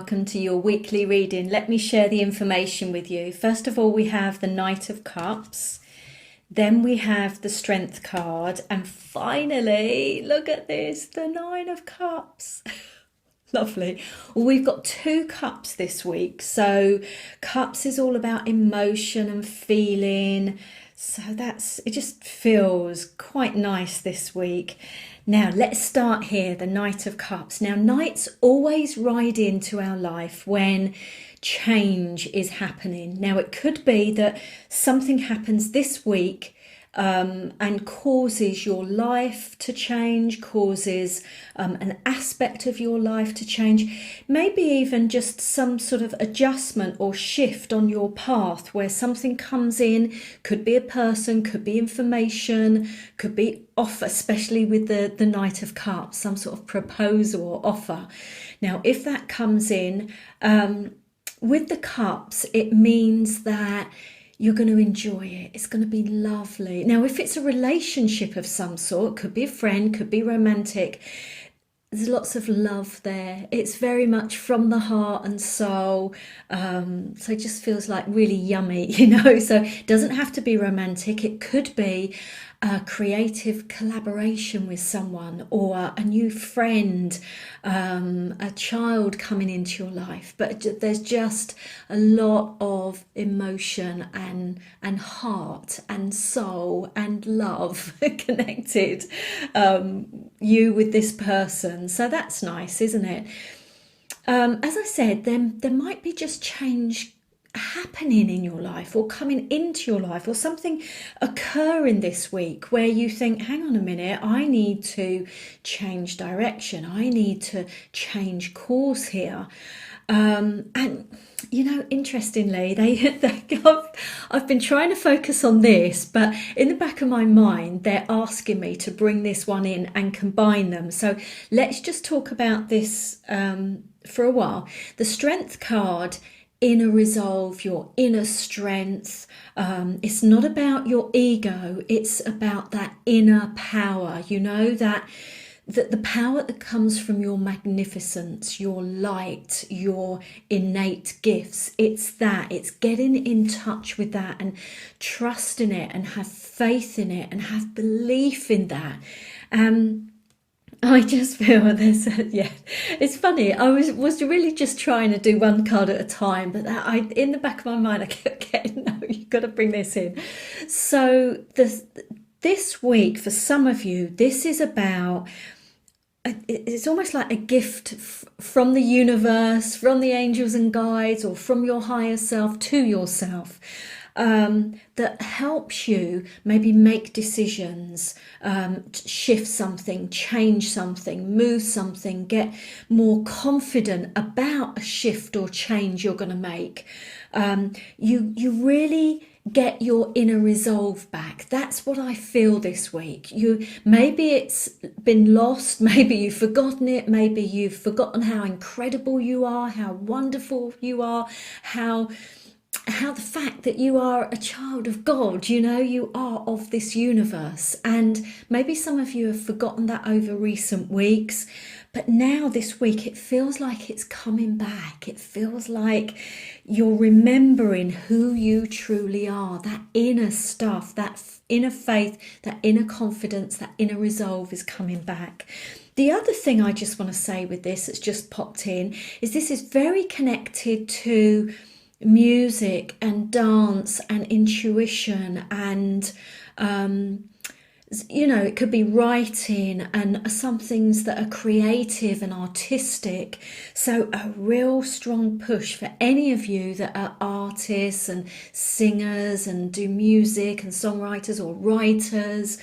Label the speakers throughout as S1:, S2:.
S1: welcome to your weekly reading. Let me share the information with you. First of all, we have the Knight of Cups. Then we have the Strength card. And finally, look at this, the Nine of Cups. Lovely. Well, we've got 2 cups this week. So cups is all about emotion and feeling. So it just feels quite nice this week. Now, let's start here, the Knight of Cups. Now, knights always ride into our life when change is happening. Now, it could be that something happens this week and causes your life to change, causes an aspect of your life to change, maybe even just some sort of adjustment or shift on your path where something comes in, could be a person, could be information, could be offer, especially with the Knight of Cups, some sort of proposal or offer. Now, if that comes in, with the cups, it means that you're going to enjoy it. It's going to be lovely. Now, if it's a relationship of some sort, could be a friend, could be romantic, there's lots of love there. It's very much from the heart and soul. So it just feels like really yummy, So it doesn't have to be romantic. It could be a creative collaboration with someone or a new friend, a child coming into your life. But there's just a lot of emotion and heart and soul and love connected, you with this person. So that's nice, isn't it? As I said, there might be just change happening in your life or coming into your life or something occurring this week where you think, hang on a minute, I need to change direction. I need to change course here. And interestingly, I've been trying to focus on this, but in the back of my mind, they're asking me to bring this one in and combine them. So let's just talk about this for a while. The Strength card, inner resolve, your inner strength. It's not about your ego. It's about that inner power, that the power that comes from your magnificence, your light, your innate gifts. It's getting in touch with that and trusting it and have faith in it and have belief in that. I just feel it's funny. I was really just trying to do one card at a time, but in the back of my mind, I kept getting, no, you've got to bring this in. So this week, for some of you, this is about, it's almost like a gift from the universe, from the angels and guides, or from your higher self to yourself. That helps you maybe make decisions, shift something, change something, move something, get more confident about a shift or change you're going to make. You really get your inner resolve back. That's what I feel this week. Maybe it's been lost, maybe you've forgotten it, maybe you've forgotten how incredible you are, how wonderful you are, how the fact that you are a child of God, you are of this universe. And maybe some of you have forgotten that over recent weeks, but now this week it feels like it's coming back. It feels like you're remembering who you truly are. That inner stuff, that inner faith, that inner confidence, that inner resolve is coming back. The other thing I just want to say with this that's just popped in is this is very connected to music and dance and intuition and it could be writing and some things that are creative and artistic. So a real strong push for any of you that are artists and singers and do music and songwriters or writers.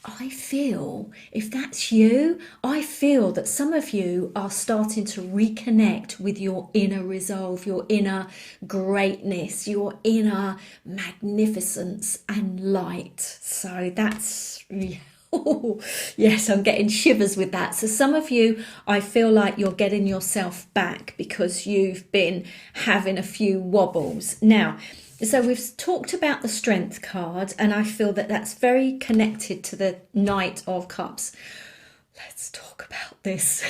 S1: I feel, if that's you, I feel that some of you are starting to reconnect with your inner resolve, your inner greatness, your inner magnificence and light. So that's, yes, I'm getting shivers with that. So some of you, I feel like you're getting yourself back because you've been having a few wobbles. Now, so we've talked about the Strength card, and I feel that that's very connected to the Knight of Cups. Let's talk about this.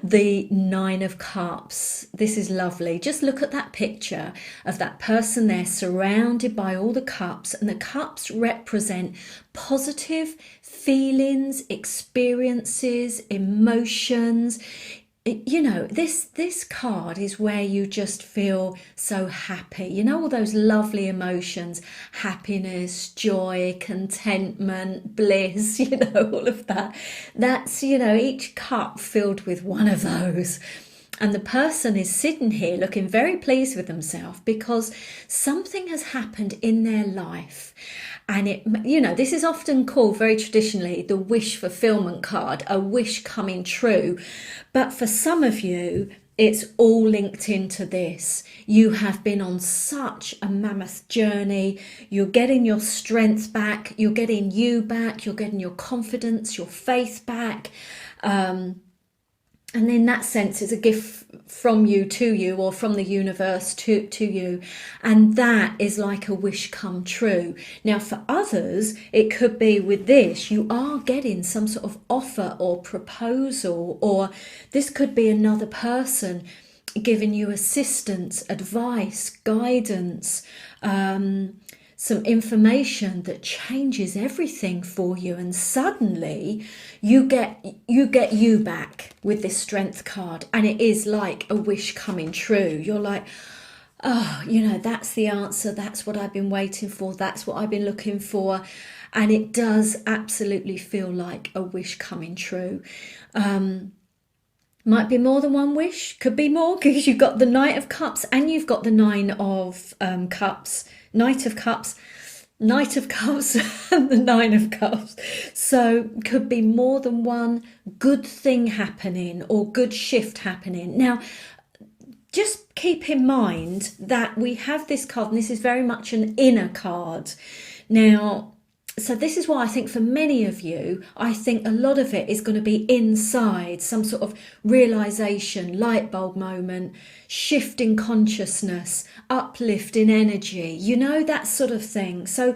S1: The Nine of Cups. This is lovely. Just look at that picture of that person there surrounded by all the cups, and the cups represent positive feelings, experiences, emotions. You know, this card is where you just feel so happy. You know, all those lovely emotions, happiness, joy, contentment, bliss, you know, all of that. That's, you know, each cup filled with one of those. And the person is sitting here looking very pleased with themselves because something has happened in their life. And it, you know, this is often called very traditionally the wish fulfillment card, a wish coming true. But for some of you, it's all linked into this. You have been on such a mammoth journey. You're getting your strength back. You're getting you back. You're getting your confidence, your faith back. And in that sense, it's a gift from you to you, or from the universe to you. And that is like a wish come true. Now, for others, it could be with this, you are getting some sort of offer or proposal, or this could be another person giving you assistance, advice, guidance, some information that changes everything for you, and suddenly you get you back with this strength card, and it is like a wish coming true. You're like, oh, you know, that's the answer, that's what I've been waiting for, that's what I've been looking for. And it does absolutely feel like a wish coming true. Might be more than one wish, could be more, because you've got the Knight of Cups and you've got the Nine of Cups, Knight of Cups, Knight of Cups and the Nine of Cups. So could be more than one good thing happening or good shift happening. Now, just keep in mind that we have this card, and this is very much an inner card. Now, so this is why I think for many of you, I think a lot of it is going to be inside, some sort of realization, light bulb moment, shift in consciousness, uplift in energy, you know, that sort of thing. So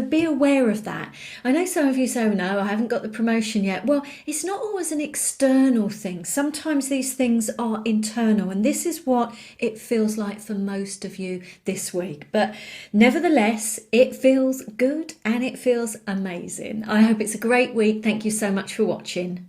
S1: be aware of that. I know some of you say, oh, no, I haven't got the promotion yet. Well, it's not always an external thing. Sometimes these things are internal, and this is what it feels like for most of you this week. But nevertheless, it feels good and it feels amazing. I hope it's a great week. Thank you so much for watching.